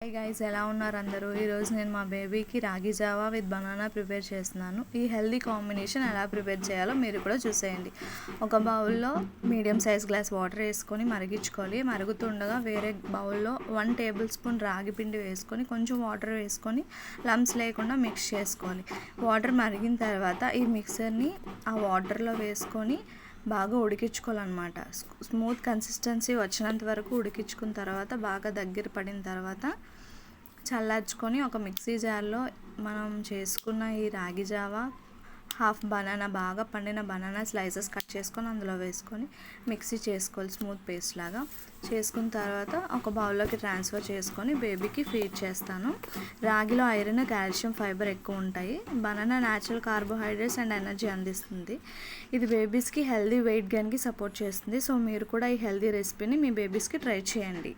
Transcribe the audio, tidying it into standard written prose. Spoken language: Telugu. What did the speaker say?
హాయ్ గైస్, ఎలా ఉన్నారు అందరూ? ఈరోజు నేను మా బేబీకి రాగి జావా విత్ బనానా ప్రిపేర్ చేస్తున్నాను. ఈ హెల్దీ కాంబినేషన్ ఎలా ప్రిపేర్ చేయాలో మీరు కూడా చూసేయండి. ఒక బౌల్లో మీడియం సైజ్ గ్లాస్ వాటర్ వేసుకొని మరిగించుకోవాలి. మరుగుతుండగా వేరే బౌల్లో 1 టేబుల్ స్పూన్ రాగి పిండి వేసుకొని కొంచెం వాటర్ వేసుకొని లంప్స్ లేకుండా మిక్స్ చేసుకోవాలి. వాటర్ మరిగిన తర్వాత ఈ మిక్సర్ని ఆ వాటర్లో వేసుకొని బాగా ఉడికించుకోవాలన్నమాట. స్మూత్ కన్సిస్టెన్సీ వచ్చినంత వరకు ఉడికించుకున్న తర్వాత బాగా దగ్గర పడిన తర్వాత చల్లార్చుకొని ఒక మిక్సీ జార్లో మనం చేసుకున్న ఈ రాగి జావా, హాఫ్ బనానా, బాగా పండిన బనానా స్లైసెస్ కట్ చేసుకొని అందులో వేసుకొని మిక్సీ చేసుకోవాలి. స్మూత్ పేస్ట్ లాగా చేసుకున్న తర్వాత ఒక బౌల్లోకి ట్రాన్స్ఫర్ చేసుకొని బేబీకి ఫీడ్ చేస్తాను. రాగిలో ఐరన్, కాల్షియం, ఫైబర్ ఎక్కువ ఉంటాయి. Banana natural carbohydrates and energy అందిస్తుంది. ఇది బేబీస్కి హెల్దీ వెయిట్ గెయిన్కి సపోర్ట్ చేస్తుంది. సో మీరు కూడా ఈ హెల్దీ రెసిపీని మీ బేబీస్కి ట్రై చేయండి.